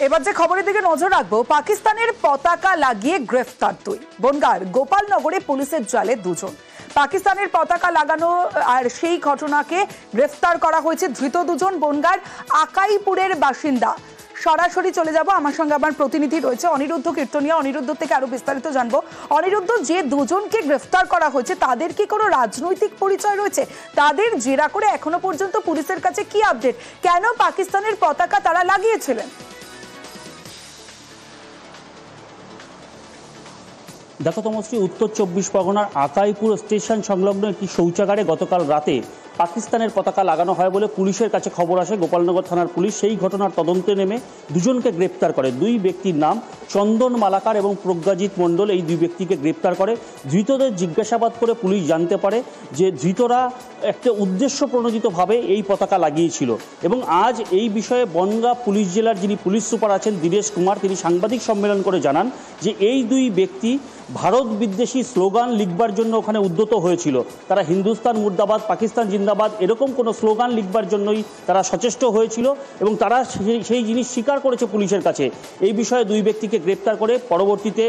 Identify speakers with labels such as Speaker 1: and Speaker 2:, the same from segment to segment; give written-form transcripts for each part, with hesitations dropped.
Speaker 1: এবার যে খবরের দিকে নজর রাখবো, পাকিস্তানের পতাকা লাগিয়ে গ্রেফতার দুই। বনগাঁর গোপালনগরে পুলিশের জালে দুজন। পাকিস্তানের পতাকা লাগানো আর সেই ঘটনাকে গ্রেফতার করা হয়েছে। ধৃত দুজন বনগাঁর আকাইপুরের বাসিন্দা। সরাসরি চলে যাব, আমার সঙ্গে আমার প্রতিনিধি রয়েছে অনিরুদ্ধ কীর্তনিয়া। অনিরুদ্ধ থেকে আরো বিস্তারিত জানবো। অনিরুদ্ধ, যে দুজনকে গ্রেফতার করা হয়েছে তাদের কি কোনো রাজনৈতিক পরিচয় রয়েছে? তাদের জেরা করে এখনো পর্যন্ত পুলিশের কাছে কি আপডেট? কেন পাকিস্তানের পতাকা তারা লাগিয়েছিলেন?
Speaker 2: দেখো তমশ্রী, উত্তর 24 পরগনার আকাইপুর স্টেশন সংলগ্ন একটি শৌচাগারে গতকাল রাতে পাকিস্তানের পতাকা লাগানো হয় বলে পুলিশের কাছে খবর আসে। গোপালনগর থানার পুলিশ সেই ঘটনার তদন্তে নেমে দুজনকে গ্রেপ্তার করে। দুই ব্যক্তির নাম চন্দন মালাকার এবং প্রজ্ঞাজিৎ মণ্ডল। এই দুই ব্যক্তিকে গ্রেপ্তার করে। ধৃতদের জিজ্ঞাসাবাদ করে পুলিশ জানতে পারে যে ধৃতরা একটা উদ্দেশ্য প্রণোদিতভাবে এই পতাকা লাগিয়েছিল। এবং আজ এই বিষয়ে বনগাঁ পুলিশ জেলার যিনি পুলিশ সুপার আছেন দীনেশ কুমার, তিনি সাংবাদিক সম্মেলন করে জানান যে এই দুই ব্যক্তি ভারত বিদ্বেষী স্লোগান লিখবার জন্য ওখানে উদ্যত হয়েছিল। তারা হিন্দুস্তান মুর্দাবাদ, পাকিস্তান জিন্দাবাদ এরকম কোনো স্লোগান লিখবার জন্যই তারা সচেষ্ট হয়েছিল এবং তারা সেই জিনিস স্বীকার করেছে পুলিশের কাছে। এই বিষয়ে দুই ব্যক্তিকে গ্রেপ্তার করে পরবর্তীতে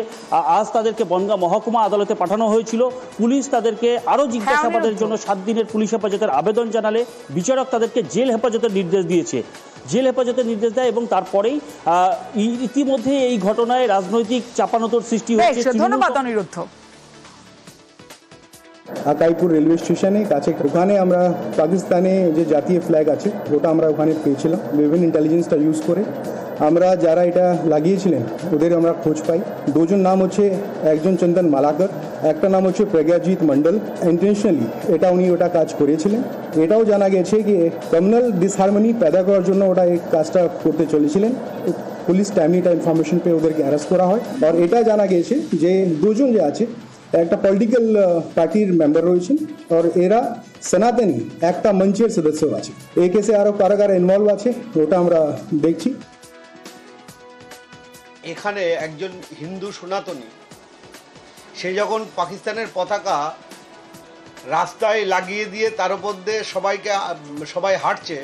Speaker 2: আজ তাদেরকে বনগাঁ মহকুমা আদালতে পাঠানো হয়েছিল। পুলিশ তাদেরকে আরও জিজ্ঞাসাবাদের জন্য 7 দিনের পুলিশ হেফাজতের আবেদন জানালে বিচারক তাদেরকে জেল হেফাজতের নির্দেশ দিয়েছে। জেল হেফাজতের নির্দেশ দেয় এবং তারপরেই ইতিমধ্যে এই ঘটনায় রাজনৈতিক চাপানোতর সৃষ্টি হয়েছে।
Speaker 1: ধন্যবাদ অনিরুদ্ধ।
Speaker 3: আকাইপুর রেলওয়ে স্টেশনে কাছে ওখানে আমরা পাকিস্তানে যে জাতীয় ফ্ল্যাগ আছে ওটা আমরা ওখানে পেয়েছিলাম। বিভিন্ন ইন্টেলিজেন্সটা ইউজ করে আমরা যারা এটা লাগিয়েছিলেন ওদের আমরা খোঁজ পাই। দুজন নাম হচ্ছে, একজন চন্দন মালাকর, একটা নাম হচ্ছে প্রজ্ঞাজিৎ মণ্ডল। ইন্টেনশনালি উনি ওটা কাজ করেছিলেন। এটাও জানা গেছে কি কমিউনাল ডিসহারমনি पैदा করার জন্য ওটা এই কাজটা করতে চলেছিলেন। পুলিশ টাইমলিটা ইনফরমেশন পেয়ে ওদেরকে অ্যারেস্ট করা হয়। আর এটা জানা গেছে যে দুজন যে আছে একটা পলিটিক্যাল পার্টির মেম্বার রয়েছেন আর এরা সনাতনী একটা মঞ্চের সদস্য আছে। এই কেসে আরো কারাগার ইনভলভ আছে, ওটা আমরা দেখছি।
Speaker 4: এখানে একজন হিন্দু সনাতনী সে যখন পাকিস্তানের পতাকা রাস্তায় লাগিয়ে দিয়ে তার উপর দিয়ে সবাই হাঁটছে,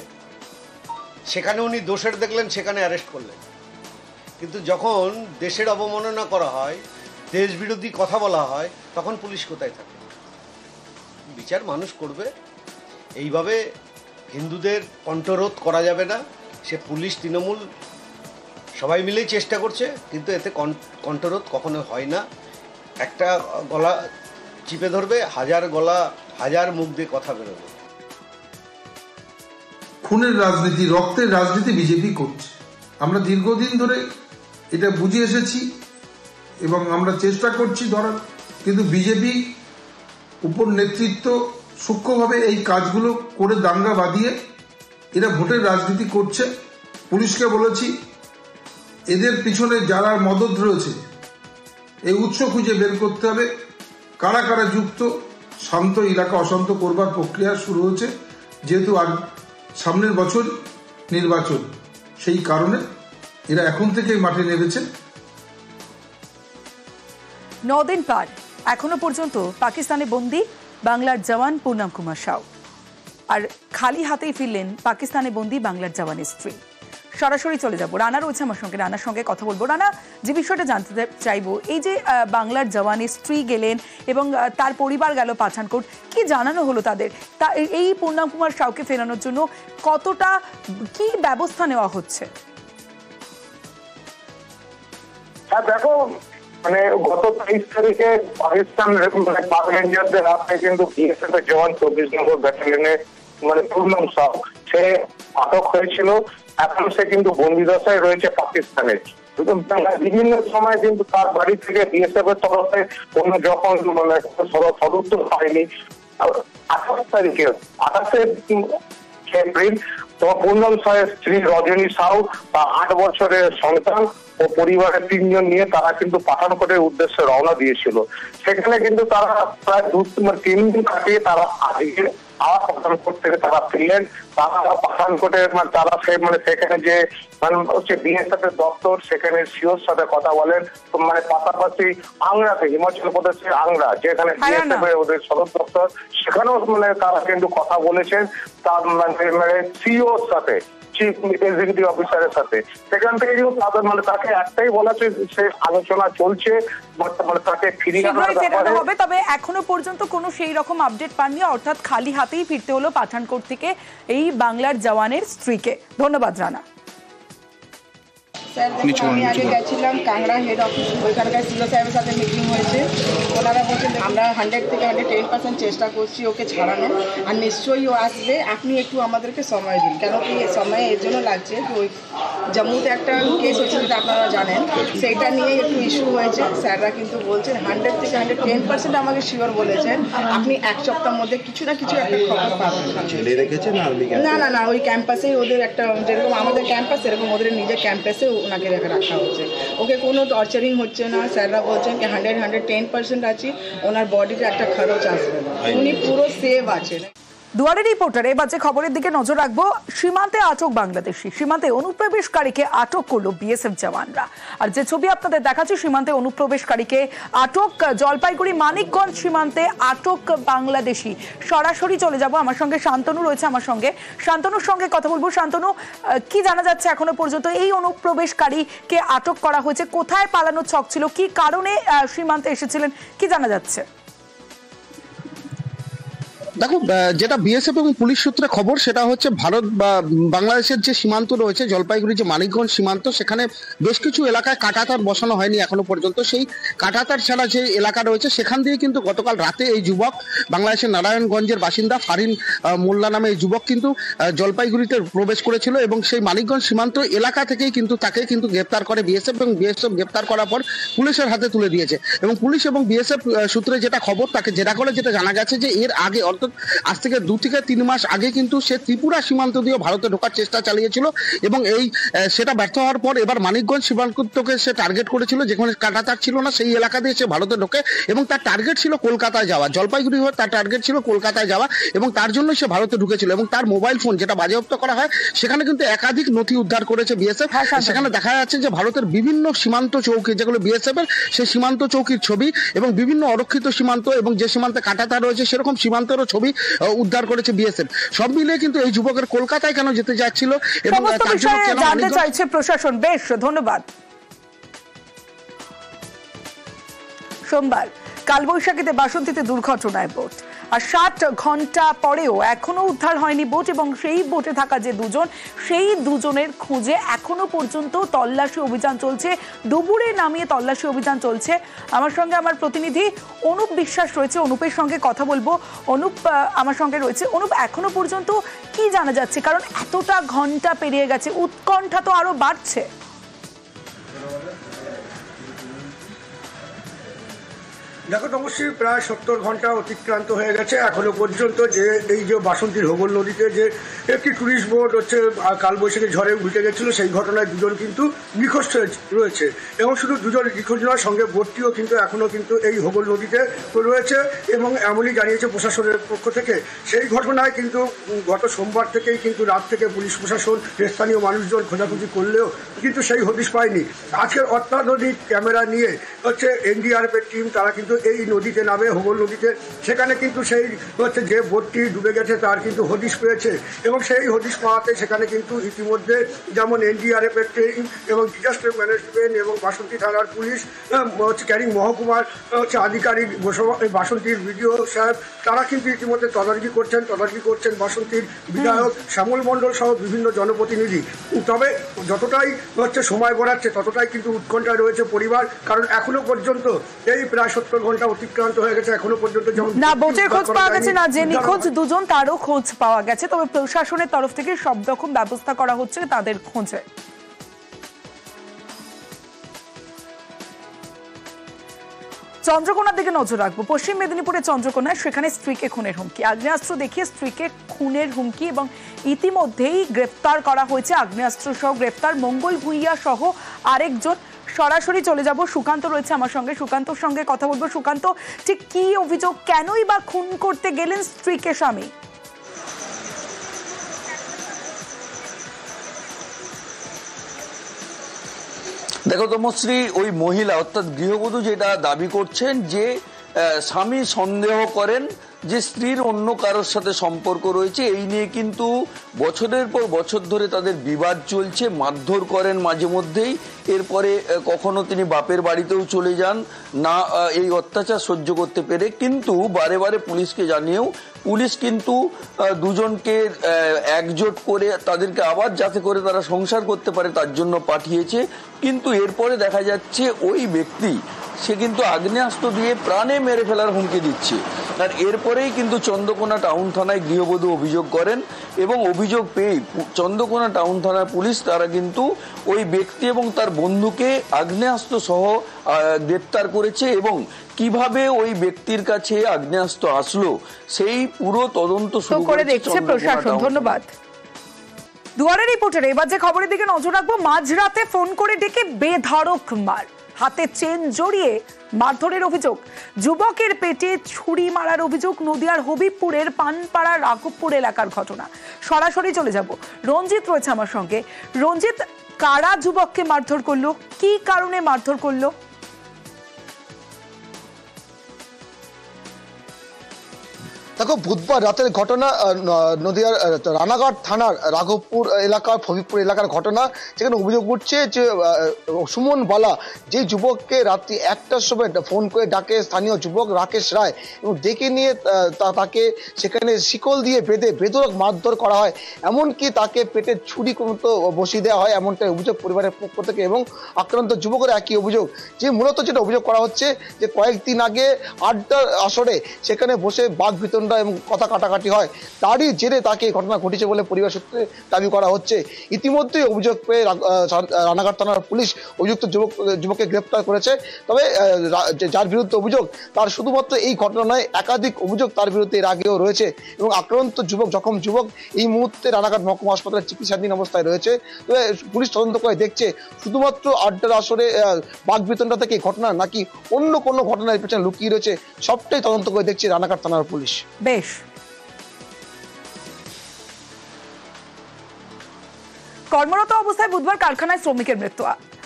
Speaker 4: সেখানে উনি দোষের দেখলেন, সেখানে অ্যারেস্ট করলেন। কিন্তু যখন দেশের অবমাননা করা হয়, দেশ বিরোধী কথা বলা হয়, তখন পুলিশ কোথায় থাকে? বিচার মানুষ করবে। এইভাবে হিন্দুদের কণ্ঠরোধ করা যাবে না। সে পুলিশ, তৃণমূল সবাই মিলেই চেষ্টা করছে, কিন্তু এতে কণ্ঠরোধ কখনো হয় না। একটা গলা চিপে ধরবে, হাজার মুখ দিয়ে কথা বেরোবে।
Speaker 5: খুনের রাজনীতি, রক্তের রাজনীতি বিজেপি করছে। আমরা দীর্ঘদিন ধরে এটা বুঝে এসেছি এবং আমরা চেষ্টা করছি ধরার, কিন্তু বিজেপি উপর নেতৃত্ব সূক্ষ্মভাবে এই কাজগুলো করে দাঙ্গা বাঁধিয়ে এরা ভোটের রাজনীতি করছে। পুলিশকে বলেছি এদের পিছনে যারা মদত রয়েছে এই উৎস খুঁজে বের করতে হবে, কারা কারা যুক্ত। শান্ত এলাকা অশান্ত করবার প্রক্রিয়া শুরু হয়েছে, যেহেতু আর সামনের বছর নির্বাচন, সেই কারণে এরা এখন থেকেই মাঠে নেমেছে।
Speaker 1: 9 দিন পার, এখনো পর্যন্ত পাকিস্তানে বন্দী বাংলার জওয়ান পুনম কুমার সাউ। আর খালি হাতেই ফিরলেন পাকিস্তানে বন্দী বাংলার জওয়ানের স্ত্রী। সরাসরি চলে যাব, রানা রয়েছে আমার সঙ্গে, রানার সঙ্গে কথা বলবো। রানা, যে বিষয়টা জানতে চাইবো, এই যে বাংলার জওয়ানের স্ত্রী গেলেন এবং তার পরিবার গেল পাঠানকোট, কি জানানো হলো তাদের? তা এই পুনম কুমার সাউকে ফেরানোর জন্য কতটা কি ব্যবস্থা নেওয়া হচ্ছে?
Speaker 6: হ্যাঁ দেখো, মানে গত 23 তারিখে পাকিস্তান পাক রেঞ্জারদের হাতে কিন্তু বিএসএফ এর জওয়ান 24 নম্বর ব্যাটালিয়নে পুনম সাউ সে আটক হয়েছিল। এখন সে কিন্তু বন্দিদশায় রয়েছে পাকিস্তানে। বিভিন্ন সময় কিন্তু তার বাড়ি থেকে বিএসএফ এর তরফে কোনো যখন সদুত্তর হয়নি। 28 এপ্রিল পুনম সাউয়ের স্ত্রী রজনী সাউ বা 8 বছরের সন্তান ও পরিবারের 3 জন নিয়ে তারা কিন্তু পাঠানকোটের উদ্দেশ্যে রওনা দিয়েছিল। সেখানে কিন্তু তারা প্রায় 3 দিন কাটিয়ে তারা আজকে আবার পাঠানকোট থেকে তারা ফিরলেন। তারা পাঠানকোটের সেখানে যে হচ্ছে বিএসএফ এর দপ্তর, সেখানে সিওর সাথে কথা বলেন। পাশাপাশি আংরাতে, হিমাচল প্রদেশের আংরা, যেখানে বিএসএফ এর ওদের সদর দপ্তর, সেখানেও তারা কিন্তু কথা বলেছেন তার সিওর সাথে। চিফ এক্সিকিউটিভ অফিসারের সাথে। সেখান থেকে কিন্তু তাদের মানে তাকে একটাই বলা সে আলোচনা চলছে, বর্তমানে তাকে ফিরিয়ে আনার ব্যাপারে
Speaker 1: হবে। তবে এখনো পর্যন্ত কোনো সেই রকম আপডেট পাননি, অর্থাৎ খালি হাতেই ফিরতে হলো পাঠানকোট থেকে এই বাংলার জওয়ানের স্ত্রীকে। ধন্যবাদ রানা।
Speaker 7: স্যার দেখুন, আমি আগে গেছিলাম কাংড়া হেড অফিস, ওইখানকার সিও সাহেবের সাথে মিটিং হয়েছে। ওনারা বলছেন আমরা 100 থেকে 110% চেষ্টা করছি ওকে ছাড়ানো, আর নিশ্চয়ই ও আসবে, আপনি একটু আমাদেরকে সময় দিন। কেন কি সময় এর জন্য লাগছে যে ওই জম্মুতে একটা কেস হয়েছে যেটা আপনারা জানেন, সেইটা নিয়ে একটু ইস্যু হয়েছে। স্যাররা কিন্তু বলছেন 100 থেকে 110% আমাকে শিওর বলেছেন আপনি এক সপ্তাহের মধ্যে কিছু না কিছু একটা খবর পাবেন। না না, ওই ক্যাম্পাসেই ওদের একটা, যেরকম আমাদের ক্যাম্পাস সেরকম ওদের নিজের ক্যাম্পাসে ওনাকে রাখা হচ্ছে। ওকে কোনো টর্চারিং হচ্ছে না। স্যাররা বলছেন কি 110% আছি, ওনার বডিতে একটা খরচ আসবে না, উনি পুরো সেভ আছেন।
Speaker 1: দুয়ারে রিপোর্টার এবার যে খবরের দিকে নজর রাখবো, সীমান্তে আটক বাংলাদেশি, সীমান্তে অনুপ্রবেশকারীকে আটক করলো বিএসএফ জওয়ানরা। আর যে ছবি আপনাদের দেখাচ্ছি, সীমান্তে অনুপ্রবেশকারীকে আটক, জলপাইগুড়ি মানিকগঞ্জ সীমান্তে আটক বাংলাদেশি। সরাসরি চলে যাব, আমার সঙ্গে শান্তনু রয়েছে, আমার সঙ্গে শান্তনুর সঙ্গে কথা বলবো। শান্তনু, কি জানা যাচ্ছে এখনো পর্যন্ত? এই অনুপ্রবেশকারীকে আটক করা হয়েছে, কোথায় পালানোর ছক ছিল, কি কারণে সীমান্তে এসেছিলেন, কি জানা যাচ্ছে?
Speaker 8: দেখো, যেটা বিএসএফ এবং পুলিশ সূত্রে খবর সেটা হচ্ছে ভারত বা বাংলাদেশের যে সীমান্ত রয়েছে, জলপাইগুড়ি যে মানিকগঞ্জ সীমান্ত, সেখানে বেশ কিছু এলাকায় কাঁটাতার বসানো হয়নি এখনো পর্যন্ত। সেই কাঁটাতার ছাড়া যে এলাকা রয়েছে সেখান দিয়ে কিন্তু গতকাল রাতে এই যুবক, বাংলাদেশের নারায়ণগঞ্জের বাসিন্দা ফারিন মোল্লা নামে এই যুবক কিন্তু জলপাইগুড়িতে প্রবেশ করেছিল এবং সেই মানিকগঞ্জ সীমান্ত এলাকা থেকেই কিন্তু তাকে কিন্তু গ্রেপ্তার করে বিএসএফ, এবং বিএসএফ গ্রেপ্তার করার পর পুলিশের হাতে তুলে দিয়েছে। এবং পুলিশ এবং বিএসএফ সূত্রে যেটা খবর, তাকে জেরা করে যেটা জানা গেছে যে এর আগে আজ থেকে 2 থেকে 3 মাস আগে কিন্তু সে ত্রিপুরা সীমান্ত দিয়ে ভারতে ঢোকার চেষ্টা চালিয়েছিল এবং সেটা ব্যর্থ হওয়ার পর এবার মানিকগঞ্জ সীমান্তকে সে টার্গেট করেছিল, যেখানে কাঁটাতার ছিল না সেই এলাকা দিয়ে সে ভারতে ঢোকে এবং তার টার্গেট ছিল কলকাতায় যাওয়া। জলপাইগুড়ি হয়ে তার টার্গেট ছিল কলকাতায় যাওয়া এবং তার জন্যই সে ভারতে ঢুকেছিল। এবং তার মোবাইল ফোন যেটা বাজেয়াপ্ত করা হয়, সেখানে কিন্তু একাধিক নথি উদ্ধার করেছে বিএসএফ। সেখানে দেখা যাচ্ছে যে ভারতের বিভিন্ন সীমান্ত চৌকি, যেগুলো বিএসএফ এর, সেই সীমান্ত চৌকির ছবি এবং বিভিন্ন অরক্ষিত সীমান্ত এবং যে সীমান্তে কাঁটাতার রয়েছে সেরকম সীমান্তেরও ছবি উদ্ধার করেছে বিএসএফ। সব মিলিয়ে কিন্তু এই যুবকের কলকাতায় কেন যেতে যাচ্ছিল এবং তার জন্য কেন
Speaker 1: জানতে চাইছে প্রশাসন। বেশ, ধন্যবাদ। সোমবার কালবৈশাখীতে বাসন্তীতে দুর্ঘটনায় বোট, আর 60 ঘন্টা পরেও এখনো উদ্ধার হয়নি বোট, এবং সেই বোটে থাকা যে দুজন, সেই দুজনের খোঁজে এখনো পর্যন্ত তল্লাশি অভিযান চলছে, ডুবুরে নামিয়ে তল্লাশি অভিযান চলছে। আমার সঙ্গে আমার প্রতিনিধি অনুপ বিশ্বাস রয়েছে, অনুপের সঙ্গে কথা বলবো। অনুপ আমার সঙ্গে রয়েছে। অনুপ, এখনো পর্যন্ত কি জানা যাচ্ছে? কারণ এতটা ঘন্টা পেরিয়ে গেছে, উৎকণ্ঠা তো আরো বাড়ছে।
Speaker 9: দেখো অবশ্যই প্রায় 70 ঘন্টা অতিক্রান্ত হয়ে গেছে এখনো পর্যন্ত। যে এই যে বাসন্তীর হোগল নদীতে যে একটি টুরিস্ট বোট হচ্ছে কালবৈশাখী ঝড়ে উল্টে গেছিল, সেই ঘটনায় দুজন কিন্তু নিখোঁজ রয়েছে। এবং শুধু দুজন নিখোঁজ নয়, সঙ্গে বোটটিও কিন্তু এখনো কিন্তু এই হোগল নদীতে রয়েছে এবং এমনই জানিয়েছে প্রশাসনের পক্ষ থেকে। সেই ঘটনায় কিন্তু গত সোমবার থেকেই কিন্তু রাত থেকে পুলিশ প্রশাসন, স্থানীয় মানুষজন খোঁজাখুঁজি করলেও কিন্তু সেই হদিশ পায়নি। আজকের অত্যাধুনিক ক্যামেরা নিয়ে হচ্ছে এনডিআরএফ এর টিম, তারা কিন্তু এই নদীতে নামে, হোগল নদীতে। সেখানে কিন্তু সেই হচ্ছে যে বোটটি ডুবে গেছে তার কিন্তু হদিশ পেয়েছে এবং সেই হদিশ পাওয়াতে সেখানে কিন্তু ইতিমধ্যে যেমন এনডিআরএফ এর টিম এবং ডিজাস্টার ম্যানেজমেন্ট এবং বাসন্তী থানার পুলিশ, হচ্ছে ক্যানিং মহকুমার হচ্ছে আধিকারিক, বাসন্তীর বিডিও সাহেব, তারা কিন্তু ইতিমধ্যে তদারকি করছেন বাসন্তীর বিধায়ক শ্যামল মণ্ডল সহ বিভিন্ন জনপ্রতিনিধি। তবে যতটাই হচ্ছে সময় গড়াচ্ছে ততটাই কিন্তু উৎকণ্ঠায় রয়েছে পরিবার, কারণ এখনো পর্যন্ত এই প্রায় 70 ঘন্টা অতিক্রান্ত হয়ে গেছে, এখনো পর্যন্ত যেমন
Speaker 1: না বোটের খোঁজ পাওয়া গেছে, না যে নিখোঁজ দুজন তারও খোঁজ পাওয়া গেছে। তবে প্রশাসনের তরফ থেকে সব রকম ব্যবস্থা করা হচ্ছে তাদের খোঁজে। চন্দ্রকোনার দিকে নজর রাখবো। পশ্চিম মেদিনীপুরের চন্দ্রকোনায় সেখানে স্ত্রীকে খুনের হুমকি, আগ্নেয়াস্ত্র দেখিয়ে স্ত্রীকে খুনের হুমকি, এবং ইতিমধ্যেই গ্রেপ্তার করা হয়েছে। আগ্নেয়াস্ত্র সহ গ্রেপ্তার মঙ্গল ভুইয়া সহ আরেকজন। সরাসরি চলে যাব, সুকান্ত রয়েছে আমার সঙ্গে, সুকান্তর সঙ্গে কথা বলবো। সুকান্ত, ঠিক কি অভিযোগ, কেনই বা খুন করতে গেলেন স্ত্রীকে স্বামী?
Speaker 10: দেখো তমশ্রী, ওই মহিলা অর্থাৎ গৃহবধূ যেটা দাবি করছেন যে স্বামী সন্দেহ করেন যে স্ত্রীর অন্য কারোর সাথে সম্পর্ক রয়েছে। এই নিয়ে কিন্তু বছরের পর বছর ধরে তাদের বিবাদ চলছে, মারধর করেন মাঝে মধ্যেই। এরপরে কখনো তিনি বাপের বাড়িতেও চলে যান না এই অত্যাচার সহ্য করতে পেরে, কিন্তু বারে বারে পুলিশকে জানিয়েও পুলিশ কিন্তু দুজনকে একজোট করে তাদেরকে আবার যাতে করে তারা সংসার করতে পারে তার জন্য পাঠিয়েছে। কিন্তু এরপরে দেখা যাচ্ছে ওই ব্যক্তি সে কিন্তু আগ্নেয়াস্ত্র দিয়ে প্রাণে মেরে ফেলার হুমকি দিচ্ছে। আর এরপরেই কিন্তু চন্দ্রকোনা টাউন থানায় গৃহবধূ অভিযোগ করেন এবং অভিযোগ পেয়ে চন্দ্রকোনা টাউন থানার পুলিশ তারা কিন্তু ওই ব্যক্তি এবং তার বন্ধুকে আগ্নেয়াস্ত্র সহ গ্রেপ্তার করেছে এবং কিভাবে ওই ব্যক্তির কাছে আগ্নেয়াস্ত্র আসলো সেই পুরো তদন্ত শুরু করে দেখছে প্রশাসন।
Speaker 1: ধন্যবাদ। দুয়ারের রিপোর্টার এবার যে খবরের দিকে নজর রাখবো, মাঝরাতে ফোন করে ডেকে বেধড়ক মার, হাতে চেন জড়িয়ে মারধরের অভিযোগ, যুবকের পেটে ছুরি মারার অভিযোগ নদিয়ার হবিবপুরের পানপাড়া রাঘবপুর এলাকার ঘটনা। সরাসরি চলে যাব, রঞ্জিত রয়েছে আমার সঙ্গে। রঞ্জিত, কারা যুবককে মারধর করলো, কি কারণে মারধর করলো?
Speaker 11: দেখো, বুধবার রাতের ঘটনা, নদিয়ার রানাঘাট থানার রাঘবপুর এলাকার হবিবপুর এলাকার ঘটনা, যেখানে অভিযোগ উঠছে যে সুমন বালা যে যুবককে রাত্রি 1টার সময় ফোন করে ডাকে স্থানীয় যুবক রাকেশ রায় এবং ডেকে নিয়ে তাকে সেখানে শিকল দিয়ে বেঁধে বেধড়ক মারধর করা হয়, এমনকি তাকে পেটে ছুরি মতো বসিয়ে দেওয়া হয়, এমনটাই অভিযোগ পরিবারের পক্ষ থেকে। এবং আক্রান্ত যুবকের একই অভিযোগ যে মূলত যেটা অভিযোগ করা হচ্ছে যে কয়েকদিন আগে আড্ডার আসরে সেখানে বসে বাঘ বিতরণ এবং কথা কাটাকাটি হয়, তারই জেরে তাকে ঘটনা ঘটেছে বলে পরিবার সূত্রে দাবি করা হচ্ছে। ইতিমধ্যেই অভিযোগ পেয়ে রানাঘাট থানার পুলিশ অভিযুক্ত যুবককে গ্রেপ্তার করেছে। তবে যার বিরুদ্ধে অভিযোগ তার শুধুমাত্র এই ঘটনা নয়, একাধিক অভিযোগ তার বিরুদ্ধে এর আগেও রয়েছে এবং আক্রান্ত যুবক জখম যুবক এই মুহূর্তে রানাঘাট মহকুমা হাসপাতালে চিকিৎসাধীন অবস্থায় রয়েছে। তবে পুলিশ তদন্ত করে দেখছে শুধুমাত্র আড্ডার আসরে বাঘ বিতরণটা থেকে ঘটনা নাকি অন্য কোনো ঘটনার পেছনে লুকিয়ে রয়েছে, সবটাই তদন্ত করে দেখছে রানাঘাট থানার পুলিশ।
Speaker 1: বেশ, কর্মরত অবস্থায় বুধবার কারখানায় শ্রমিকের মৃত্যু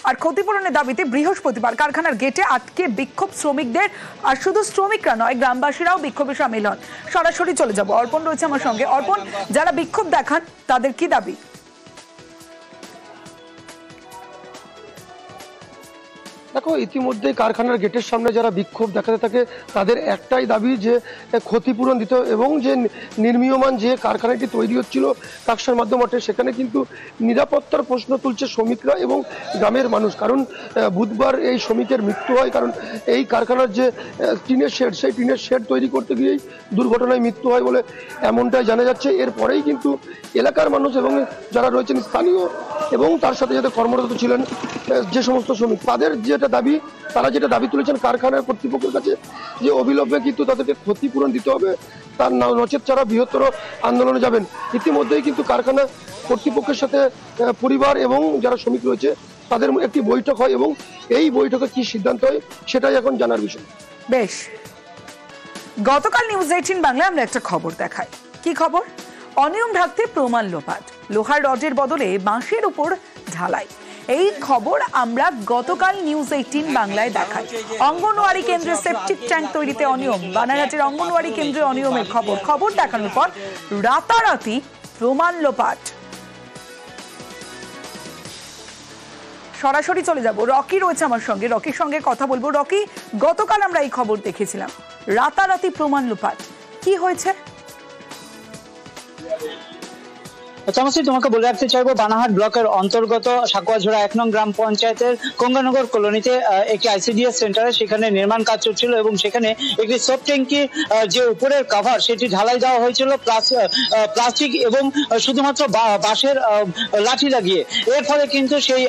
Speaker 1: আর ক্ষতিপূরণের দাবিতে বৃহস্পতিবার কারখানার গেটে আটকে বিক্ষোভ শ্রমিকদের। আর শুধু শ্রমিকরা নয়, গ্রামবাসীরাও বিক্ষোভে সামিল হন। সরাসরি চলে যাব, অর্পণ রয়েছে আমার সঙ্গে। অর্পণ, যারা বিক্ষোভ দেখান তাদের কি দাবি?
Speaker 9: দেখো, ইতিমধ্যে কারখানার গেটের সামনে যারা বিক্ষোভ দেখাতে থাকে তাদের একটাই দাবি যে ক্ষতিপূরণ দিতে এবং যে নির্মীয়মান যে কারখানাটি তৈরি হচ্ছিল কাকসার মাধ্যমে সেখানে কিন্তু নিরাপত্তার প্রশ্ন তুলছে শ্রমিকরা এবং গ্রামের মানুষ। কারণ বুধবার এই শ্রমিকের মৃত্যু হয়, কারণ এই কারখানার যে টিনের শেড সেই টিনের শেড তৈরি করতে গিয়েই দুর্ঘটনায় মৃত্যু হয় বলে এমনটাই জানা যাচ্ছে। এরপরেই কিন্তু এলাকার মানুষ এবং যারা রয়েছেন স্থানীয় এবং তার সাথে সাথে কর্মরত ছিলেন যে সমস্ত শ্রমিক, তাদের যেটা দাবি, তারা যেটা দাবি তুলেছেন কারখানার কর্তৃপক্ষের কাছে যে অবিলম্বে কিন্তু তাদেরকে ক্ষতিপূরণ দিতে হবে, তার নচেত ছাড়া বৃহত্তর আন্দোলনে যাবেন। ইতিমধ্যেই কিন্তু কারখানা কর্তৃপক্ষের সাথে পরিবার এবং যারা শ্রমিক রয়েছে তাদের একটি বৈঠক হয় এবং এই বৈঠকে কি সিদ্ধান্ত হয় সেটাই এখন জানার বিষয়।
Speaker 1: বেশ, গতকাল নিউজ 18 বাংলায় আমরা একটা খবর দেখাই। কি খবর? অনিয়ম ঢাকতে প্রমাণ লোপাট, লোহার রডের বদলে বাঁশের উপর ঢালাই। এই খবর আমরা গতকাল নিউজ 18 বাংলায় দেখাই। অঙ্গনওয়াড়ি কেন্দ্রে সেপটিক ট্যাঙ্ক তৈরিতে অনিয়ম, বানারহাটের অঙ্গনওয়াড়ি কেন্দ্রে অনিয়মের খবর দেখানোর পর রাতারাতি প্রমাণ লোপাট। সরাসরি চলে যাব, রকি রয়েছে আমার সঙ্গে, রকির সঙ্গে কথা বলবো। রকি, গতকাল আমরা এই খবর দেখেছিলাম, রাতারাতি প্রমাণ লোপাট, কি হয়েছে?
Speaker 12: তোমাকে বলে রাখতে চাইবো, বানাহাট ব্লকের অন্তর্গত সাকুয়াঝোড়া 1 নং গ্রাম পঞ্চায়েতের গঙ্গানগর কলোনিতে একটি আইসিডিএস সেন্টারে সেখানে নির্মাণ কাজ চলছিল এবং সেখানে একটি সোপ ট্যাঙ্কির যে উপরের কাভার সেটি ঢালাই দেওয়া হয়েছিল প্লাস্টিক এবং শুধুমাত্র বাঁশের লাঠি লাগিয়ে। এর ফলে কিন্তু সেই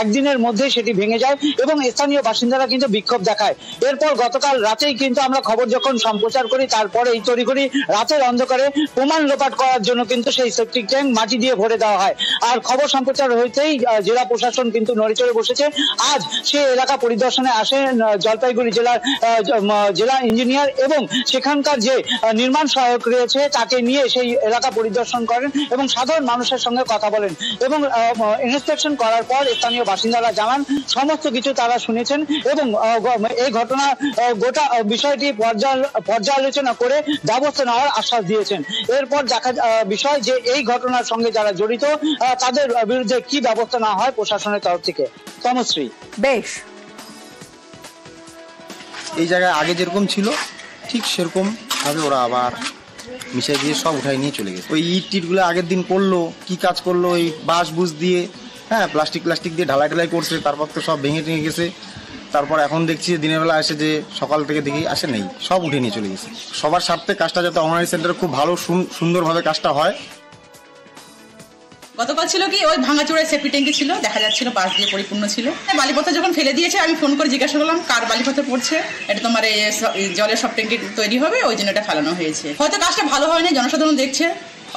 Speaker 12: একদিনের মধ্যে সেটি ভেঙে যায় এবং স্থানীয় বাসিন্দারা কিন্তু বিক্ষোভ দেখায়। এরপর গতকাল রাতেই কিন্তু আমরা খবর যখন সম্প্রচার করি, তারপরে এই তড়িঘড়ি রাতের অন্ধকারে প্রমাণ লোপাট করার জন্য কিন্তু সেই সেপটিক ট্যাঙ্ক মাটি দিয়ে ভরে দেওয়া হয়। আর খবর সম্প্রচার হইতেই জেলা প্রশাসন কিন্তু নড়েচড়ে বসেছে। আজ সে এলাকা পরিদর্শনে আসেন জলপাইগুড়ি জেলার জেলা ইঞ্জিনিয়ার এবং সেখানকার যে নির্মাণ সহায়ক রয়েছে তাকে নিয়ে সেই এলাকা পরিদর্শন করেন এবং সাধারণ মানুষের সঙ্গে কথা বলেন এবং ইন্সপেকশন করার পর স্থানীয় বাসিন্দারা জানান সমস্ত কিছু তারা শুনেছেন এবং এই ঘটনা গোটা বিষয়টি পর্যালোচনা করে ব্যবস্থা নেওয়ার আশ্বাস দিয়েছেন। এরপর দেখা বিষয় যে এই ঘটনার সঙ্গে যারা জড়িত তাদের বিরুদ্ধে কি ব্যবস্থা নেওয়া হয় প্রশাসনের তরফ থেকে। তমশ্রী,
Speaker 1: বেশ,
Speaker 13: এই জায়গায় আগে যেরকম ছিল ঠিক সেরকম ভাবে ওরা আবার মিশিয়ে দিয়ে সব উঠাই নিয়ে চলে গেছে। ওই ইট টিটগুলো আগের দিন করলো, কি কাজ করলো, ওই বাঁশ বুস দিয়ে প্লাস্টিক দিয়ে ঢালাই করছে, তারপর তো সব ভেঙে টেঙে গেছে। তারপর এখন দেখছি দিনের বেলা আসে যে সকাল থেকে দেখি আসে নেই, সব উঠে নিয়ে চলে গেছে। সবার স্বার্থে কাজটা যাতে অঙ্গনওয়াড়ি সেন্টারে খুব ভালো সুন্দরভাবে কাজটা হয়।
Speaker 14: গতকাল ছিল কি ওই ভাঙাচোড়ায় সেফটি ট্যাঙ্কি ছিল, দেখা যাচ্ছিল পাশ দিয়ে পরিপূর্ণ ছিল। বালিপথর যখন ফেলে দিয়েছে আমি ফোন করে জিজ্ঞাসা করলাম কার বালিপথে পড়ছে, এটা তোমার এই জলের সব ট্যাঙ্কি তৈরি হবে ওই জন্য এটা ফেলানো হয়েছে। হয়তো কাজটা ভালো হয় না, জনসাধারণ দেখছে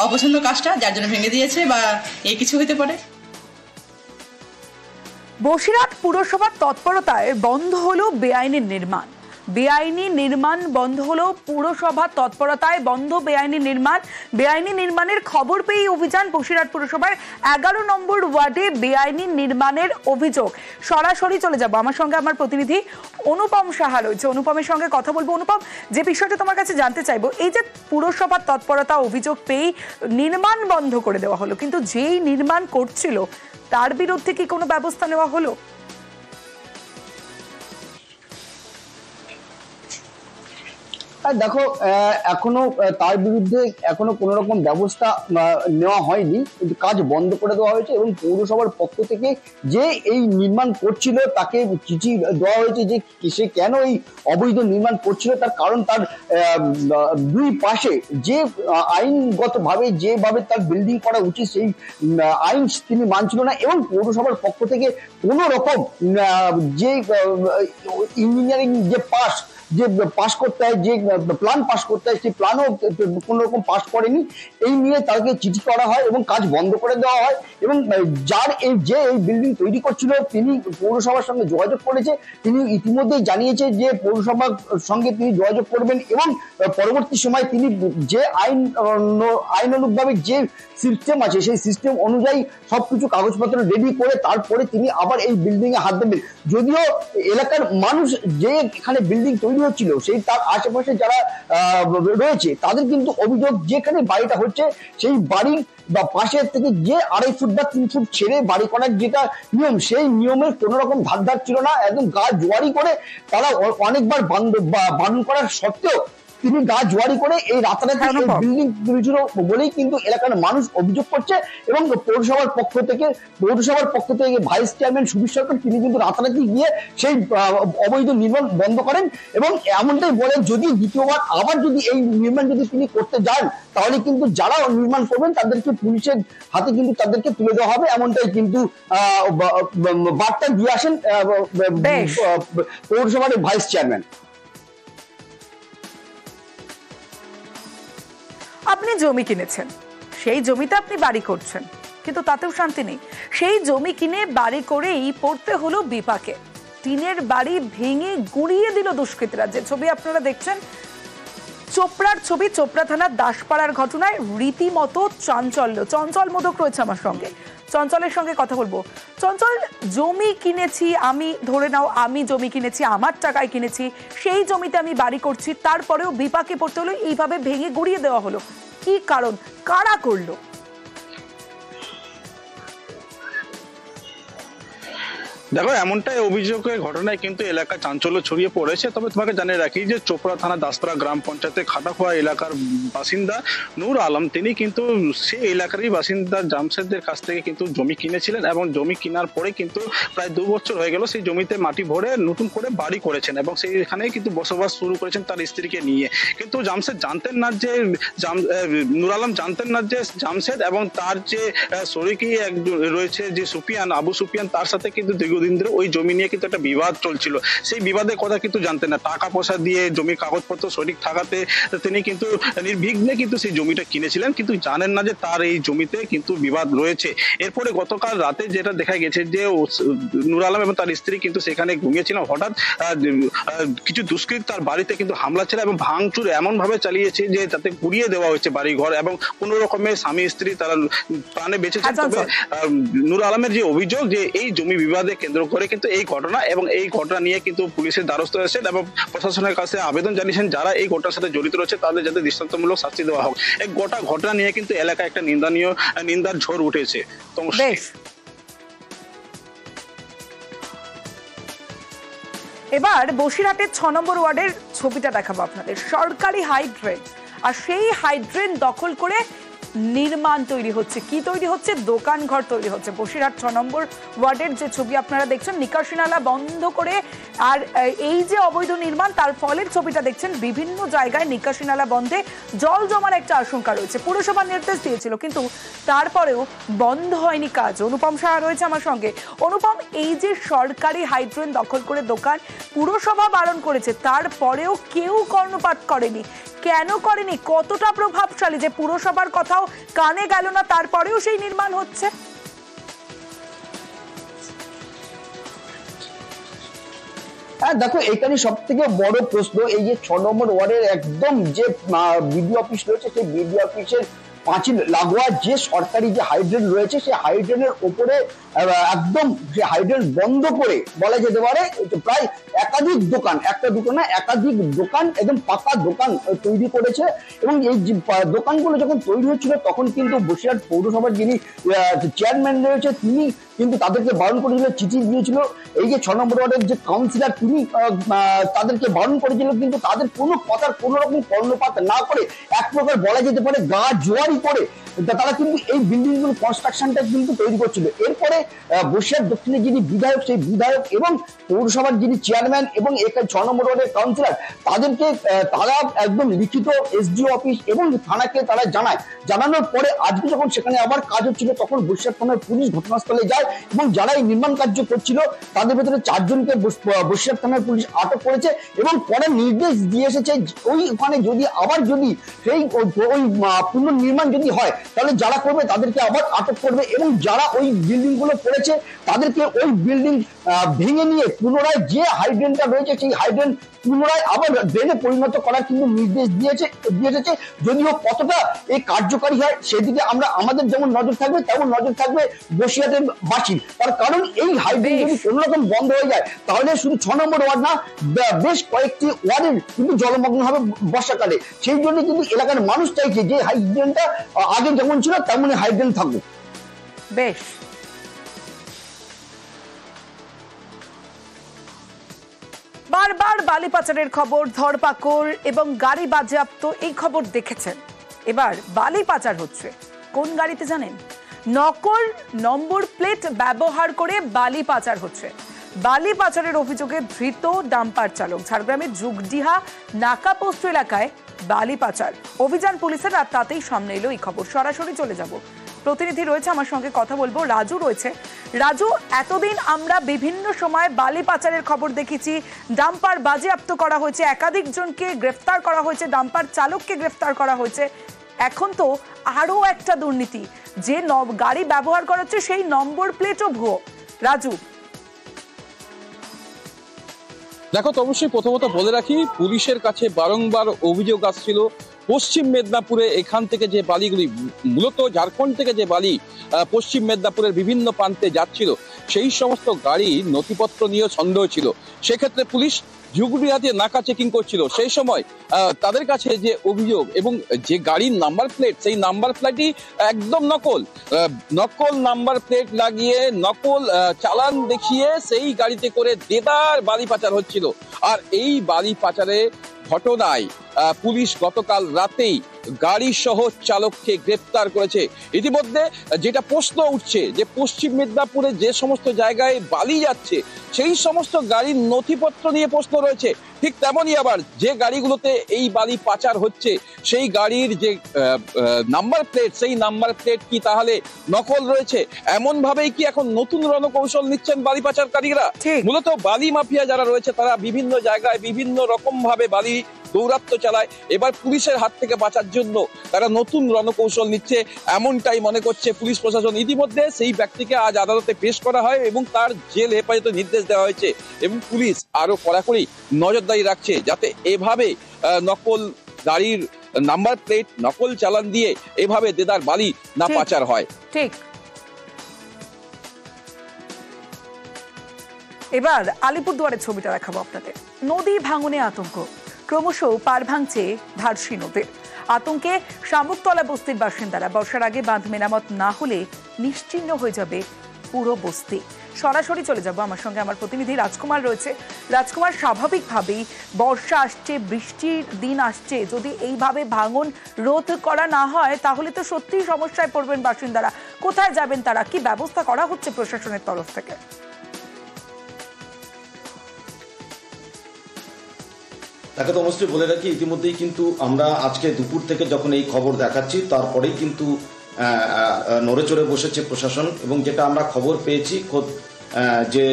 Speaker 14: অপছন্দ কাজটা, যার জন্য ভেঙে দিয়েছে বা এই কিছু হতে পারে।
Speaker 1: বসিরহাট পুরসভার তৎপরতায় বন্ধ হলো বেআইনি নির্মাণ। বেআইনি নির্মাণ বন্ধ হলো পুরসভার তৎপরতায় বন্ধ বেআইনি নির্মাণের খবর পেয়ে অভিযান বসিরহাট পুরসভার 11 নম্বর ওয়ার্ডে বেআইনি নির্মাণের অভিযোগ। সরাসরি চলে যাব, আমার সঙ্গে আমার প্রতিনিধি অনুপম সাহা রয়েছে, অনুপমের সঙ্গে কথা বলবো। অনুপম, যে বিষয়টা তোমার কাছে জানতে চাইবো, এই যে পুরসভার তৎপরতা অভিযোগ পেয়ে নির্মাণ বন্ধ করে দেওয়া হলো, কিন্তু যেই নির্মাণ করছিল তার বিরুদ্ধে কি কোনো ব্যবস্থা নেওয়া হলো?
Speaker 8: দেখো, এখনো তার বিরুদ্ধে কোন রকম ব্যবস্থা নেওয়া হয়নি, কিন্তু কাজ বন্ধ করে দেওয়া হয়েছে এবং পৌরসভার পক্ষ থেকে যে এই নির্মাণ করছিল তাকে চিঠি দেওয়া হয়েছে যে সে কেন এই অবৈধ নির্মাণ করছিল, তার কারণ তার দুই পাশে যে আইনগতভাবে যেভাবে তার বিল্ডিং করা উচিত সেই আইন তিনি মানছিল না এবং পৌরসভার পক্ষ থেকে কোন রকম যে ইঞ্জিনিয়ারিং যে পাস করতে হয়, যে প্ল্যান পাস করতে হয়, সেই প্ল্যানও কোন রকম পাস করেনি। এই নিয়ে তাকে চিঠি করা হয় এবং কাজ বন্ধ করে দেওয়া হয় এবং যে এই বিল্ডিং তৈরি করছিল তিনি পৌরসভার সঙ্গে যোগাযোগ করেছে, তিনি ইতিমধ্যেই জানিয়েছে যে পৌরসভার সঙ্গে তিনি যোগাযোগ করবেন এবং পরবর্তী সময় তিনি যে আইনানুগভাবে যে সিস্টেম আছে সেই সিস্টেম অনুযায়ী সবকিছু কাগজপত্র রেডি করে তারপরে তিনি আবার এই বিল্ডিং এ হাত দেবেন। যদিও এলাকার মানুষ যে এখানে বিল্ডিং তৈরি হচ্ছিল সেই তার আশেপাশে যারা রয়েছে তাদের কিন্তু অভিযোগ যেখানে বাড়িটা হচ্ছে সেই বাড়ির বা পাশের থেকে যে 2.5 ফুট বা 3 ফুট ছেড়ে বাড়ি করার যেটা নিয়ম, সেই নিয়মের কোন রকম ধার ছিল না। একদম গা জোয়ারি করে তারা অনেকবার বারণ করার সত্ত্বেও তিনি গা জোয়ারি করে এই রাতারাতি বিল্ডিং তুলেছিল বলেই কিন্তু এলাকার মানুষ অভিযোগ করছে এবং পৌরসভার পক্ষ থেকে ভাইস চেয়ারম্যান সুবীর সরকার তিনি কিন্তু রাতারাতি গিয়ে সেই অবৈধ নির্মাণ বন্ধ করেন এবং এমনটাই বলেন যদি দ্বিতীয়বার আবার যদি এই নির্মাণ যদি তিনি করতে যান তাহলে কিন্তু যারা নির্মাণ করবেন তাদেরকে পুলিশের হাতে কিন্তু তাদেরকে তুলে দেওয়া হবে, এমনটাই কিন্তু বার্তা দিয়ে আসেন পৌরসভার ভাইস চেয়ারম্যান।
Speaker 1: আপনি জমি কিনেছেন, সেই জমিতে আপনি বাড়ি করছেন, কিন্তু তাতেও শান্তি নেই। সেই জমি কিনে বাড়ি করেই পড়তে হলো বিপাকে। টিনের বাড়ি ভেঙে গুঁড়িয়ে দিল দুষ্কৃতীরা। যে ছবি আপনারা দেখছেন চোপড়ার ছবি, চোপড়া থানার দাসপাড়ার ঘটনায় রীতিমতো চঞ্চল মোদক রয়েছে আমার সঙ্গে। চঞ্চলের সঙ্গে কথা বলবো। চঞ্চল, জমি কিনেছি আমি, ধরে নাও আমি জমি কিনেছি, আমার টাকায় কিনেছি, সেই জমিতে আমি বাড়ি করছি, তারপরেও বিপাকে পড়তে হলো, এইভাবে ভেঙে গুঁড়িয়ে দেওয়া হলো। কি কারণ, কারা করলো?
Speaker 15: দেখো, এমনটাই অভিযোগের ঘটনায় কিন্তু এলাকা চাঞ্চল্য ছড়িয়ে পড়েছে। তবে তোমাকে জানিয়ে রাখি যে চোপড়া থানা দাসপাড়া গ্রাম পঞ্চায়েতের খাটাখোয়া এলাকার বাসিন্দা নূর আলম তিনি কিন্তু সেই এলাকারই বাসিন্দা জামশেদদের কাছ থেকে কিন্তু জমি কিনেছিলেন এবং জমি কেনার পরে কিন্তু প্রায় 2 বছর হয়ে গেল সেই জমিতে মাটি ভরে নতুন করে বাড়ি করেছেন এবং সেইখানে কিন্তু বসবাস শুরু করেছেন তার স্ত্রীকে নিয়ে। কিন্তু জামশেদ জানতেন না যে নূর আলম জানতেন না যে জামশেদ এবং তার যে শরিকি রয়েছে যে সুফিয়ান, আবু সুফিয়ান, তার সাথে কিন্তু দীর্ঘদিন দীর্ঘদিন ধরে ওই জমি নিয়ে কিন্তু একটা বিবাদ চলছিল। সেই বিবাদের কথা কিন্তু জানতেন না, টাকা পয়সা দিয়ে জমির কাগজপত্র সঠিক থাকাতে তিনি কিন্তু নির্বিঘ্নে কিন্তু সেই জমিটা কিনেছিলেন, কিন্তু জানেন না যে তার এই জমিতে কিন্তু বিবাদ রয়েছে। এরপরে গতকাল রাতে যেটা দেখা গেছে যে নূর আলম এবং তার স্ত্রী কিন্তু সেখানে ঘুমিয়েছিলেন, হঠাৎ কিছু দুষ্কৃত তার বাড়িতে কিন্তু হামলা ছিল এবং ভাঙচুর এমন ভাবে চালিয়েছে যে তাতে পুড়িয়ে দেওয়া হয়েছে বাড়ি ঘর, এবং কোন রকমের স্বামী স্ত্রী তারা প্রাণে বেঁচেছে। তবে নূর আলমের যে অভিযোগ যে এই জমি বিবাদে কেন্দ্র করে কিন্তু এই ঘটনা, এবং এই ঘটনা নিয়ে কিন্তু পুলিশের দ্বারস্থ হয়েছেন এবং প্রশাসনের কাছে আবেদন জানিয়েছেন যারা এই ঘটনার সাথে জড়িত রয়েছে তাদের যাতে দৃষ্টান্তমূলক শাস্তি দেওয়া হোক। এক গোটা ঘটনা নিয়ে কিন্তু এলাকায় একটা নিন্দার ঝড় উঠেছে।
Speaker 1: এবার বসিরহাটের 6 নম্বর ওয়ার্ডের ছবিটা দেখাবো আপনাদের। সরকারি হাইড্রেন, আর সেই হাইড্রেন দখল করে নির্মাণ তৈরি হচ্ছে। কি তৈরি হচ্ছে? দোকান ঘর তৈরি হচ্ছে। বসিরহাট 6 নম্বর ওয়ার্ডের যে ছবি আপনারা দেখছেন, নিকাশি নালা বন্ধ করে আর এই যে অবৈধ নির্মাণ, তার ফলের ছবিটা দেখছেন। বিভিন্ন জায়গায় নিকাশি নালা বন্ধে জল জমার একটা আশঙ্কা রয়েছে। পুরসভা নির্দেশ দিয়েছিল, কিন্তু তারপরেও বন্ধ হয়নি কাজ। অনুপম সাহা রয়েছে আমার সঙ্গে। অনুপম, এই যে সরকারি হাইড্রেন দখল করে দোকান, পুরসভা বারণ করেছে, তারপরেও কেউ কর্ণপাত করেনি। কেন করেনি? কতটা প্রভাবশালী যে পুরসভার কথাও কানে গেল না, তারপরেও সেই নির্মাণ হচ্ছে?
Speaker 16: হ্যাঁ দেখো, এখানে সব থেকে বড় প্রশ্ন এই যে 6 নম্বর ওয়ার্ডের একদম যে বিডিও অফিস রয়েছে, সেই বিডিও অফিসের পাঁচিল লাগোয়া যে সরকারি যে হাইড্রেন রয়েছে, সেই হাইড্রেনের ওপরে একদম যে হাইড্রেন বন্ধ করে বলা যেতে পারে প্রায় একাধিক দোকান, একটা দোকান না একাধিক দোকান, একদম পাকা দোকান তৈরি করেছে। এবং এই দোকানগুলো যখন তৈরি হচ্ছিল তখন কিন্তু বসিরহাট পৌরসভার যিনি চেয়ারম্যান রয়েছে তিনি কিন্তু তাদেরকে বারণ করেছিল, চিঠি দিয়েছিল। এই যে 6 নম্বর ওয়ার্ডের যে কাউন্সিলর তিনি তাদেরকে বারণ করেছিল, কিন্তু তাদের কোনো কথার কোনো রকম কর্ণপাত না করে এক প্রকার বলা যেতে পারে গা জোয়ারি করে তারা কিন্তু এই বিল্ডিং গুলো কনস্ট্রাকশনটা কিন্তু তৈরি করছিল। এরপরে বসিরহাট দক্ষিণে যিনি বিধায়ক, সেই বিধায়ক এবং পৌরসভার যিনি চেয়ারম্যান এবং এখানে 6 নম্বর ওয়ার্ডের কাউন্সিলর, তাদেরকে তারা একদম লিখিত এসডিও অফিস এবং থানাকে তারা জানানোর পরে আজকে যখন সেখানে আবার কাজ হচ্ছিল তখন বসিরহাট থানার পুলিশ ঘটনাস্থলে যায় এবং যারা এই নির্মাণ কার্য করছিল তাদের ভেতরে 4 জনকে বসিরহাট থানার পুলিশ আটক করেছে এবং পরে নির্দেশ দিয়ে এসেছে ওইখানে যদি সেই পুনর্নির্মাণ যদি হয় তাহলে যারা করবে তাদেরকে আবার আটক করবে এবং যারা ওই বিল্ডিং গুলো করেছে তাদেরকে ওই বিল্ডিং ভেঙে নিয়ে পুনরায় যে হাইড্রেনটা রয়েছে সেই হাইড্রেন পুনরায় আবার ড্রেনে পরিণত করার কিন্তু নির্দেশ দিয়ে এসেছে। যদিও কতটা এই কার্যকারী হয় সেদিকে আমরা আমাদের যেমন নজর থাকবে তেমন নজর থাকবে বসিরহাটের বাসীর। তার কারণ এই হাইড্রেন যদি কোনো রকম বন্ধ হয়ে যায় তাহলে শুধু 6 নম্বর ওয়ার্ড না, বেশ কয়েকটি ওয়ার্ডের কিন্তু জলমগ্ন হবে বর্ষাকালে। সেই জন্য কিন্তু এলাকার মানুষ চাইছে যে হাইড্রেনটা আগে যেমন ছিল তেমনই হাইড্রেন থাকুক।
Speaker 1: বেশ, বারবার বালি পাচারের খবর, ধরপাকড় এবং গাড়ি বাজেয়াপ্ত, এই খবর দেখেছেন। এবার বালি পাচার হচ্ছে কোন গাড়িতে জানেন? নকল নম্বর প্লেট ব্যবহার করে বালি পাচার হচ্ছে। বালি পাচারের অভিযোগে ধৃত ডাম্পার চালক। ঝাড়গ্রামের যুগডিহা নাকাপোস্ত এলাকায় বালি পাচার অভিযান পুলিশের, আর তাতেই সামনে এলো এই খবর। সরাসরি চলে যাব, প্রতিনিধি রয়েছে আমার সঙ্গে, কথা বলবো। রাজু রয়েছে। রাজু, এতদিন আমরা বিভিন্ন সময় বালি পাচারের খবর দেখেছি, ডাম্পার বাজেয়াপ্ত করা হয়েছে, একাধিক জনকে গ্রেফতার করা হয়েছে, ডাম্পার চালককে গ্রেফতার করা হয়েছে। এখন তো আরো একটা দুর্নীতি, যে গাড়ি ব্যবহার করা হচ্ছে সেই নম্বর প্লেটও ভুয়ো। রাজু,
Speaker 17: দেখো, তো অবশ্যই প্রথমত বলে রাখি, পুলিশের কাছে বারংবার অভিযোগ আসছিল পশ্চিম মেদিনীপুরে এখান থেকে যে বালিগুলি, মূলত ঝাড়খণ্ড থেকে যে বালি পশ্চিম মেদিনীপুরের বিভিন্ন প্রান্তে যাচ্ছিল, সেই সমস্ত গাড়ি নথিপত্র নিয়ে সন্দেহ ছিল। সেক্ষেত্রে পুলিশ যুগডিহাতে নাকা চেকিং করছিল। সেই সময় তাদের কাছে যে অভিযোগ এবং যে গাড়ির নাম্বার প্লেট, সেই নাম্বার প্লেটই একদম নকল নাম্বার প্লেট লাগিয়ে নকল চালান দেখিয়ে সেই গাড়িতে করে দেদার বালি পাচার হচ্ছিল। আর এই বালি পাচারের ঘটনায় পুলিশ গতকাল রাতেই গাড়ি সহ চালককে গ্রেপ্তার করেছে। ইতিমধ্যে যেটা প্রশ্ন উঠছে যে পশ্চিম মেদিনীপুরে যে সমস্ত জায়গায় বালি যাচ্ছে সেই সমস্ত গাড়ির নথিপত্র নিয়ে প্রশ্ন রয়েছে। ঠিক তেমনই আবার যে গাড়িগুলোতে এই বালি পাচার হচ্ছে সেই গাড়ির যে নাম্বার প্লেট, সেই নাম্বার প্লেট কি তাহলে নকল রয়েছে? এমন ভাবেই কি এখন নতুন রণকৌশল নিচ্ছেন বালি পাচারকারীরা? মূলত বালি মাফিয়া যারা রয়েছে তারা বিভিন্ন জায়গায় বিভিন্ন রকম ভাবে বালি দৌরাত্ম চালায়। এবার পুলিশের হাত থেকে বাঁচার জন্য তারা নতুন রণকৌশল নিচ্ছে, এমনটাই মনে করছে পুলিশ প্রশাসন। ইতিমধ্যে সেই ব্যক্তিকে আজ আদালতে পেশ করা হয় এবং তার জেল হেফাজতের নির্দেশ দেওয়া হয়েছে এবং পুলিশ আরো কড়াকড়ি নজরদারি রাখছে যাতে এভাবে নকল গাড়ির নাম্বার প্লেট, নকল চালান দিয়ে এভাবে দেদার বালি না পাচার হয়।
Speaker 1: ঠিক। এবার আলিপুরদুয়ারের ছবিটা দেখাবো আপনাদের। নদী ভাঙনে আতঙ্ক, ক্রমশ পার ভাঙছে ধারসি নদীর। আতঙ্কে শামুকতলা বস্তির বাসিন্দারা। বর্ষার আগে বাঁধ মেরামত না হলে নিশ্চিহ্ন হয়ে যাবে পুরো বস্তি। সরাসরি চলে যাব, আমার সঙ্গে আমার প্রতিনিধি রাজকুমার রয়েছে। রাজকুমার, স্বাভাবিকভাবেই বর্ষা আসছে, বৃষ্টির দিন আসছে, যদি এইভাবে ভাঙন রোধ করা না হয় তাহলে তো সত্যিই সমস্যায় পড়বেন বাসিন্দারা। কোথায় যাবেন তারা? কি ব্যবস্থা করা হচ্ছে প্রশাসনের তরফ থেকে?
Speaker 18: তাকে তো অবশ্যই বলে রাখি, ইতিমধ্যেই কিন্তু আমরা আজকে দুপুর থেকে যখন এই খবর দেখাচ্ছি তারপরেই কিন্তু নড়ে চড়ে বসেছে প্রশাসন। এবং যেটা আমরা খবর পেয়েছি, খোদ যে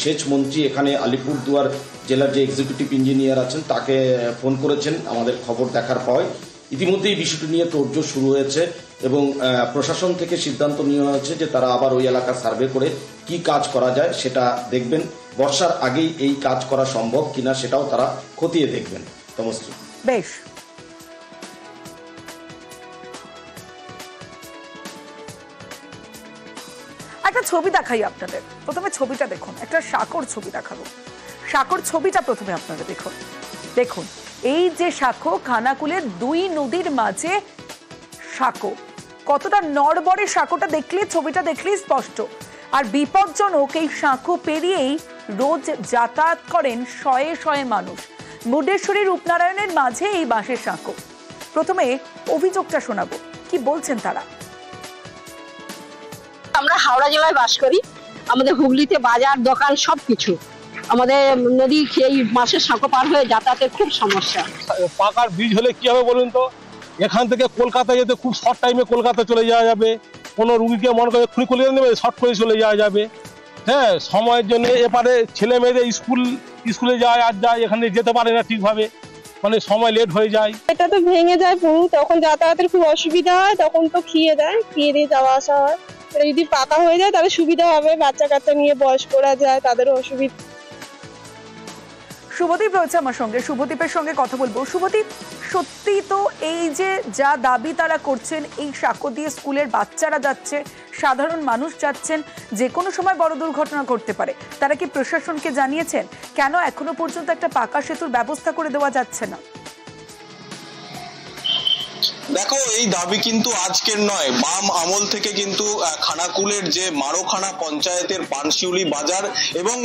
Speaker 18: সেচ মন্ত্রী এখানে আলিপুরদুয়ার জেলার যে এক্সিকিউটিভ ইঞ্জিনিয়ার আছেন তাকে ফোন করেছেন আমাদের খবর দেখার পর। ইতিমধ্যেই বিষয়টি নিয়ে তোড়জোড় শুরু হয়েছে এবং প্রশাসন থেকে সিদ্ধান্ত নেওয়া হয়েছে যে তারা আবার ওই এলাকা সার্ভে করে কি কাজ করা যায় সেটা দেখবেন। বর্ষার আগেই এই কাজ করা সম্ভব কিনা সেটাও তারা খতিয়ে দেখবেন। তমশ্রী,
Speaker 1: বেশ। একটা ছবি দেখাই আপনাদের। প্রথমে ছবিটা দেখুন, একটা সাঁকোর ছবি দেখাবো। সাঁকোর ছবিটা প্রথমে আপনারা দেখুন। দেখুন এই যে সাঁকো, খানাকুলের দুই নদীর মাঝে সাঁকো, কতটা নড়বড়ে সাঁকোটা দেখলে, ছবিটা দেখলেই স্পষ্ট। আর বিপজ্জনক এই সাঁকো পেরিয়েই রোজ যাতায়াত করেন শয়ে শয়ে মানুষ। মুডেশ্বরী রূপনারায়ণের মাঝে এই বাঁশের সাঁকো। প্রথমে অভিযোগটা শোনাবো, কি বলছেন তারা।
Speaker 19: আমরা হাওড়া জেলায় বাস করি, আমাদের হুগলিতে বাজার দোকান সবকিছু, আমাদের নদী এই মাসের সাঁকো পার হয়ে যাতায়াতের খুব সমস্যা।
Speaker 20: পাকার ব্রিজ হলে কি হবে বলুন তো? এখান থেকে কলকাতা যেতে খুব শর্ট টাইমে কলকাতা চলে যাওয়া যাবে। কোনো রুগীকে মনে করে এক্ষুনি খুলে নেবে, শর্ট করে চলে যাওয়া যাবে। হ্যাঁ, সময়ের জন্য এপারে ছেলে মেয়েদের স্কুলে যায় আর যায়, এখানে যেতে পারে না ঠিকভাবে, মানে সময় লেট হয়ে যায়।
Speaker 21: এটা তো ভেঙে যায় পুরো, তখন যাতায়াতের খুব অসুবিধা হয়, তখন তো খেয়ে দিয়ে যাওয়া আসা হয়। এটা যদি পাকা হয়ে যায় তাহলে সুবিধা হবে, বাচ্চা কাচ্চা নিয়ে বয়স্করা যায় তাদেরও অসুবিধা।
Speaker 1: শুভদীপ রয়েছে আমার সঙ্গে, শুভদীপের সঙ্গে কথা বলবো। শুভদীপ, সত্যি তো এই যে যা দাবি তারা করছেন, এই সাঁকো দিয়ে স্কুলের বাচ্চারা যাচ্ছে, সাধারণ মানুষ যাচ্ছেন, যে কোনো সময় বড় দুর্ঘটনা ঘটতে পারে। তারা কি প্রশাসনকে জানিয়েছেন? কেন এখনো পর্যন্ত একটা পাকা সেতুর ব্যবস্থা করে দেওয়া যাচ্ছে না?
Speaker 15: দেখো, এই দাবি কিন্তু আজকের নয়, বাম আমল থেকে কিন্তু খানাকুলের যে মারোখানা পঞ্চায়েতের পানশিউলি বাজার এবং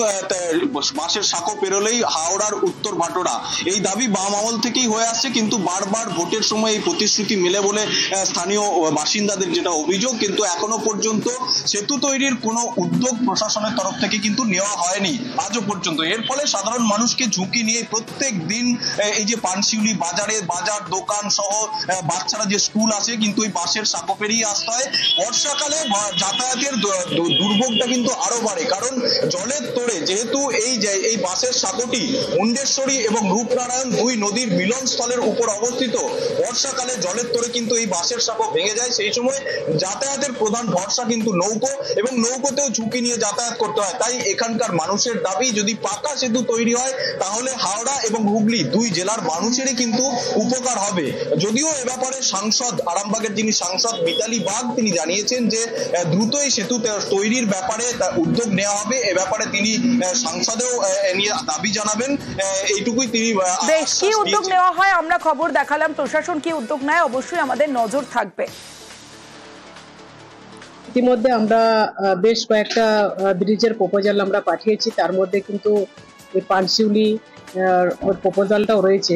Speaker 15: বাঁশের সাঁকো পেরোলেই হাওড়ার উত্তর ভাটোরা, এই দাবি বাম আমল থেকেই হয়ে আসছে। কিন্তু বারবার ভোটের সময় এই প্রতিশ্রুতি মেলে বলে স্থানীয় বাসিন্দাদের যেটা অভিযোগ, কিন্তু এখনো পর্যন্ত সেতু তৈরির কোনো উদ্যোগ প্রশাসনের তরফ থেকে কিন্তু নেওয়া হয়নি আজও পর্যন্ত। এর ফলে সাধারণ মানুষকে ঝুঁকি নিয়ে প্রত্যেক দিন এই যে পানশিউলি বাজারে বাজার দোকান সহ বাচ্চারা যে স্কুল আছে কিন্তু ওই বাসের সাঁকো পেরিয়ে আসতে হয়। বর্ষাকালে যাতায়াতের দুর্ভোগটা কিন্তু আরো বাড়ে, কারণ জলের তোড়ে যেহেতু এই বাসের সাঁকোটি মুন্ডেশ্বরী এবং রূপনারায়ণ দুই নদীর মিলনস্থলের উপর অবস্থিত। বর্ষাকালে জলের তোড়ে কিন্তু এই বাসের সাঁকো ভেঙে যায়। সেই সময় যাতায়াতের প্রধান ভরসা কিন্তু নৌকো, এবং নৌকোতেও ঝুঁকি নিয়ে যাতায়াত করতে হয়। তাই এখানকার মানুষের দাবি, যদি পাকা সেতু তৈরি হয় তাহলে হাওড়া এবং হুগলি দুই জেলার মানুষেরই কিন্তু উপকার হবে। যদিও এ ব্যাপারে সাংসদ, আরামবাগের যিনি সাংসদ মিতালি বাগ, তিনি জানিয়েছেন যে দ্রুত এই সেতু তৈরির ব্যাপারে উদ্যোগ নেওয়া হবে। এ ব্যাপারে তিনি সাংসদেও নিয়ে দাবি জানাবেন, এইটুকুই তিনি।
Speaker 1: বেশ, কি উদ্যোগ নেওয়া হয় আমরা খবর দেখালাম, প্রশাসন কি উদ্যোগ নেয় অবশ্যই আমাদের নজর থাকবে।
Speaker 22: ইতিমধ্যে আমরা বেশ কয়েকটা ব্রিজের প্রপোজাল আমরা পাঠিয়েছি, তার মধ্যে কিন্তু পানশিউলি
Speaker 2: ওর প্রপোজালটাও রয়েছে,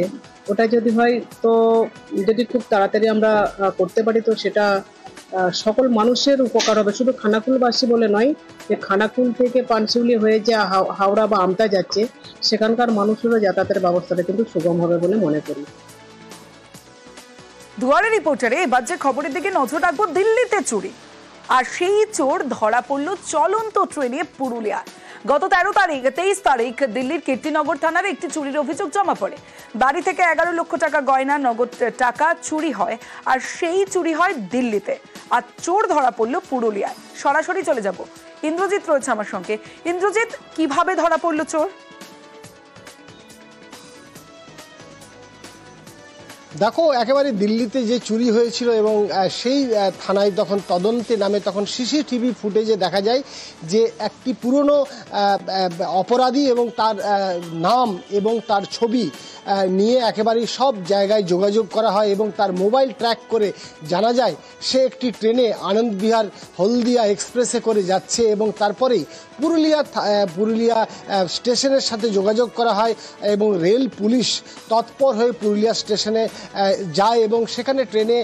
Speaker 2: ওটা যদি হয় তো যদি খুব তাড়াতাড়ি আমরা করতে পারি তো সেটা সকল মানুষের উপকার হবে, শুধু খানাকুলবাসী বলে নয়, যে খানাকুল থেকে পানশিউলি হয়ে যে হাওড়া বা আমতা যাচ্ছে সেখানকার মানুষেরও যাতায়াতের ব্যবস্থাটা কিন্তু সুগম হবে বলে মনে করি।
Speaker 1: দুয়ারে রিপোর্টারে এবার যে খবরের দিকে নজর রাখবো, দিল্লিতে চুরি, আর সেই চোর ধরা পড়ল চলন্ত ট্রেনে পুরুলিয়ায়। গত 23 তারিখ দিল্লির কীর্তিনগর থানার একটি চুরির অভিযোগ জমা পড়ে। বাড়ি থেকে 11 লক্ষ টাকা গয়না, নগদ টাকা চুরি হয়, আর সেই চুরি হয় দিল্লিতে, আর চোর ধরা পড়ল পুরুলিয়ায়। সরাসরি চলে যাব, ইন্দ্রজিৎ রয়েছে আমার সঙ্গে। ইন্দ্রজিৎ, কিভাবে ধরা পড়ল চোর?
Speaker 22: দেখো, একেবারে দিল্লিতে যে চুরি হয়েছিল এবং সেই থানায় তখন তদন্তে নামে তখন সিসিটিভি ফুটেজে দেখা যায় যে একটি পুরনো অপরাধী এবং তার নাম এবং তার ছবি নিয়ে একেবারেই সব জায়গায় যোগাযোগ করা হয় এবং তার মোবাইল ট্র্যাক করে জানা যায় সে একটি ট্রেনে আনন্দ বিহার হলদিয়া এক্সপ্রেসে করে যাচ্ছে এবং তারপরেই পুরুলিয়া স্টেশনের সাথে যোগাযোগ করা হয় এবং রেল পুলিশ তৎপর হয়ে পুরুলিয়া স্টেশনে যায় এবং সেখানে ট্রেনে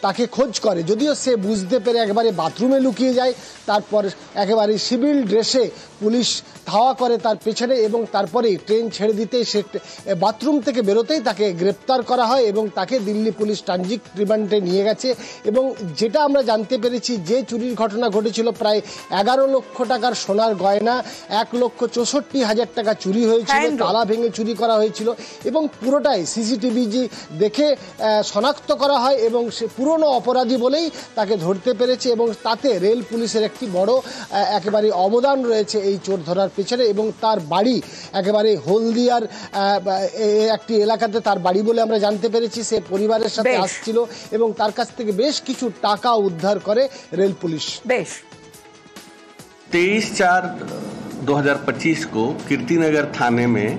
Speaker 22: তাকে খোঁজ করে। যদিও সে বুঝতে পেরে একেবারে বাথরুমে লুকিয়ে যায়, তারপর একেবারে সিভিল ড্রেসে পুলিশ ধাওয়া করে তার পেছনে এবং তারপরেই ট্রেন ছেড়ে দিতেই সে বাথরুম থেকে বেরোতেই তাকে গ্রেপ্তার করা হয় এবং তাকে দিল্লি পুলিশ ট্রানজিট রিমান্ডে নিয়ে গেছে। এবং যেটা আমরা জানতে পেরেছি, যে চুরির ঘটনা ঘটেছিল, প্রায় 11 লক্ষ টাকার সোনার গয়না, 1,64,000 টাকা চুরি হয়েছিল, তালা ভেঙে চুরি করা হয়েছিল এবং পুরোটাই সিসিটিভি দেখে শনাক্ত করা হয় এবং সে পুরনো অপরাধী বলেই তাকে ধরতে পেরেছে এবং তাতে রেল পুলিশের একটি বড় একেবারে অবদান রয়েছে এই চোর ধরার পেছনে। এবং তার বাড়ি একেবারে হলদিয়ার একটি এলাকাতে তার বাড়ি বলে আমরা জানতে পেরেছি। সে পরিবারের সাথে আসছিল এবং তার কাছ থেকে বেশ কিছু টাকা উদ্ধার করে রেল পুলিশ।
Speaker 23: 23/4/2025 को कीर्तिनगर थाने में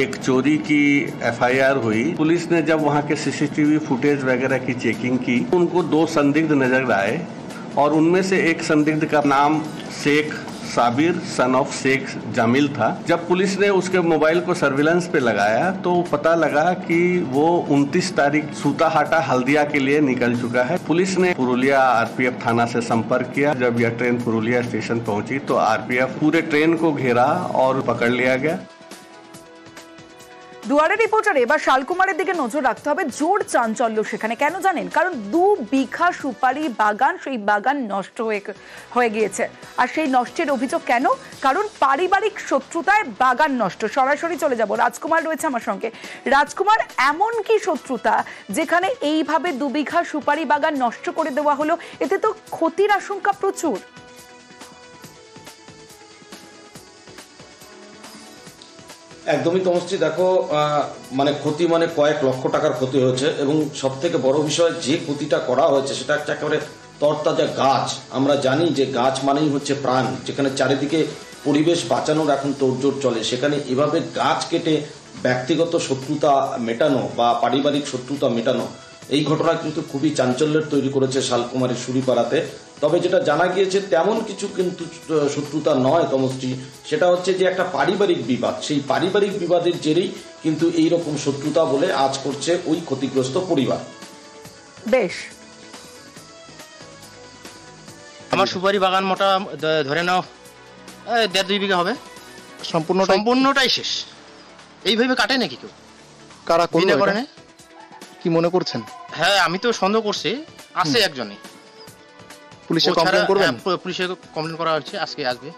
Speaker 23: एक चोरी की एफआईआर हुई। पुलिस ने जब वहां के सीसीटीवी फुटेज वगैरह की चेकिंग की, उनको 2 संदिग्ध नजर आए और उनमें से एक संदिग्ध का नाम शेख साबिर सन ऑफ शेख जामिल था। जब पुलिस ने उसके मोबाइल को सर्विलांस पे लगाया तो पता लगा कि वो 29 तारीख सूताहाटा हल्दिया के लिए निकल चुका है। पुलिस ने पुरुलिया आरपीएफ थाना से संपर्क किया। जब यह ट्रेन पुरुलिया स्टेशन पहुंची तो आरपीएफ पूरे ट्रेन को घेरा और पकड़ लिया गया।
Speaker 1: দুয়ারে রিপোর্টারে এবার শালকুমারের দিকে নজর রাখতে হবে। জোর চাঞ্চল্য সেখানে, কেন জানেন? কারণ 2 বিঘা সুপারি বাগান, সেই বাগান নষ্ট হয়ে গিয়েছে। আর সেই নষ্টের অভিযোগ কেন? কারণ পারিবারিক শত্রুতায় বাগান নষ্ট। সরাসরি চলে যাব, রাজকুমার রয়েছে আমার সঙ্গে। রাজকুমার, এমন কি শত্রুতা যেখানে এইভাবে 2 বিঘা সুপারি বাগান নষ্ট করে দেওয়া হলো? এতে তো ক্ষতির আশঙ্কা প্রচুর।
Speaker 18: একদমই তমশ্রী, দেখো মানে ক্ষতি মানে কয়েক লক্ষ টাকার ক্ষতি হয়েছে এবং সব থেকে বড় বিষয় যে ক্ষতিটা করা হয়েছে সেটা একটা একেবারে তরতাজা গাছ। আমরা জানি যে গাছ মানেই হচ্ছে প্রাণ, যেখানে চারিদিকে পরিবেশ বাঁচানোর এখন তোড়জোড় চলে, সেখানে এভাবে গাছ কেটে ব্যক্তিগত শত্রুতা মেটানো বা পারিবারিক শত্রুতা মেটানো, এই ঘটনা কিন্তু খুবই চাঞ্চল্যের তৈরি করেছে শালকুমারের সুরিপাড়াতে। তবে যেটা জানা গিয়েছে তেমন কিছু কিন্তু শত্রুতা নয় তমশ্রী, সেটা হচ্ছে যে একটা পারিবারিক বিবাদ। সেই পারিবারিক বিবাদের জেরেই কিন্তু এই রকম শত্রুতা বলে আজ করছে ওই ক্ষতিগ্রস্ত পরিবার।
Speaker 1: বেশ,
Speaker 24: আমার সুপারি বাগান মোটা ধরে নাও 1.5-2 বিঘা হবে। সম্পূর্ণটাই শেষ। এইভাবে কাটে নাকি কেউ?
Speaker 13: কারা করে কি মনে করছেন?
Speaker 24: হ্যাঁ, আমি তো সন্দেহ করছি, আছে একজনই।
Speaker 13: পুলিশে কমপ্লেইন করবেন?
Speaker 24: পুলিশে কমপ্লেইন করা হচ্ছে, আজকে আসবে।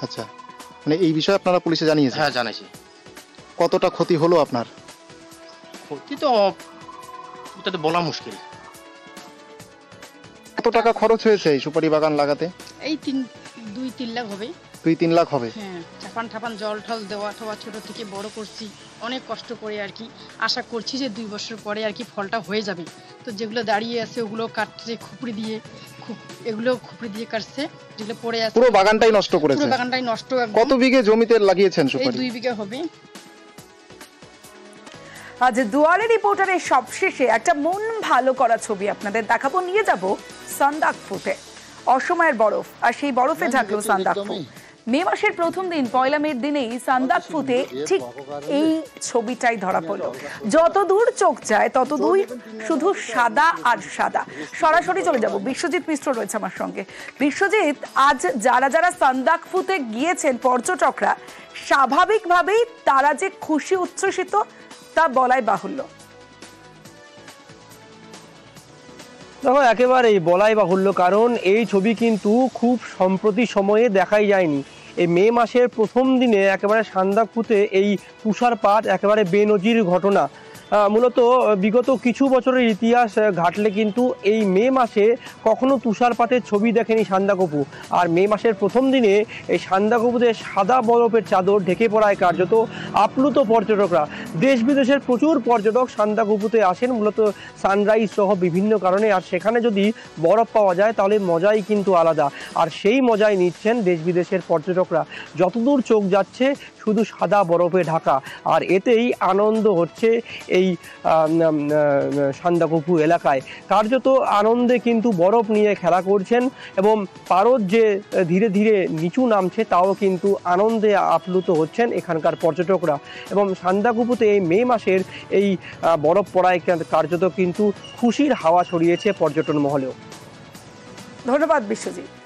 Speaker 13: আচ্ছা, মানে এই বিষয়ে আপনারা পুলিশে জানিয়েছেন?
Speaker 24: হ্যাঁ, জানাইছি।
Speaker 13: কতটা ক্ষতি হলো আপনার?
Speaker 24: ক্ষতি তো এটা তো বলা মুশকিল।
Speaker 13: কত টাকা খরচ হয়েছে এই সুপারি বাগান লাগাতে?
Speaker 25: এই 2-3 লাখ হবে।
Speaker 13: 2-3 লাখ হবে?
Speaker 25: হ্যাঁ, চাপান জল ঠল দেওয়া ঠোয়া ছোট থেকে বড় করছি অনেক কষ্ট করে আর কি। আশা করছি যে 2 বছর পরে আর কি ফলটা হয়ে যাবে। তো যেগুলো দাঁড়িয়ে আছে ওগুলো কাটছে খুপড়ি দিয়ে, এগুলো খুপড়ি দিয়ে কাটছে, যেগুলো পড়ে আছে।
Speaker 13: পুরো বাগানটাই নষ্ট করেছে?
Speaker 25: পুরো বাগানটাই নষ্ট।
Speaker 13: কত বিঘে জমিতে লাগিয়েছেন সুপারি?
Speaker 25: 2 বিঘা হবে।
Speaker 1: আজ দুয়ারে রিপোর্টারের সবশেষে একটা মন ভালো করা ছবি আপনাদের দেখাবো। নিয়ে যাব সান্দাকফুতে। অসময়ের বরফ, আর সেই বরফে ঢাকলো সান্দাকফু। মে মাসের প্রথম দিন পয়লা মের দিনেই সান্দাকফুতে ঠিক এই ছবিটাই ধরা পড়ল। যতদূর চোখ যায় ততদূর শুধু সাদা আর সাদা। সরাসরি চলে যাব, বিশ্বজিৎ মিশ্র রয়েছে আমার সঙ্গে। বিশ্বজিৎ, আজ যারা যারা সান্দাকফুতে গিয়েছেন পর্যটকরা, স্বাভাবিকভাবেই তারা যে খুশি উচ্ছ্বসিত তা বলাই বাহুল্য।
Speaker 3: দেখো, একেবারেই বলাই বাহুল্য, কারণ এই ছবি কিন্তু খুব সম্প্রতি সময়ে দেখাই যায়নি। এই মে মাসের প্রথম দিনে একেবারে সান্দাকফুতে এই তুষারপাত একেবারে বেনজির ঘটনা। মূলত বিগত কিছু বছরের ইতিহাস ঘাটলে কিন্তু এই মে মাসে কখনো তুষারপাতের ছবি দেখেনি সান্দাকফু। আর মে মাসের প্রথম দিনে এই সান্দাকফুতে সাদা বরফের চাদর ঢেকে পড়ায় কার্যত আপ্লুত পর্যটকরা। দেশ বিদেশের প্রচুর পর্যটক সান্দাকফুতে আসেন মূলত সানরাইজ সহ বিভিন্ন কারণে। আর সেখানে যদি বরফ পাওয়া যায় তাহলে মজাই কিন্তু আলাদা। আর সেই মজাই নিচ্ছেন দেশ বিদেশের পর্যটকরা। যতদূর চোখ যাচ্ছে শুধু সাদা বরফে ঢাকা, আর এতেই আনন্দ হচ্ছে এই সান্দাকফু এলাকায়। কার্যত আনন্দে কিন্তু বরফ নিয়ে খেলা করছেন এবং পারদ যে ধীরে ধীরে নিচু নামছে তাও কিন্তু আনন্দে আপ্লুত হচ্ছেন এখানকার পর্যটকরা। এবং সান্দাকফুতে এই মে মাসের এই বরফ পড়ায় কার্যত কিন্তু খুশির হাওয়া ছড়িয়েছে পর্যটন মহলেও।
Speaker 1: ধন্যবাদ বিশ্বজিৎ।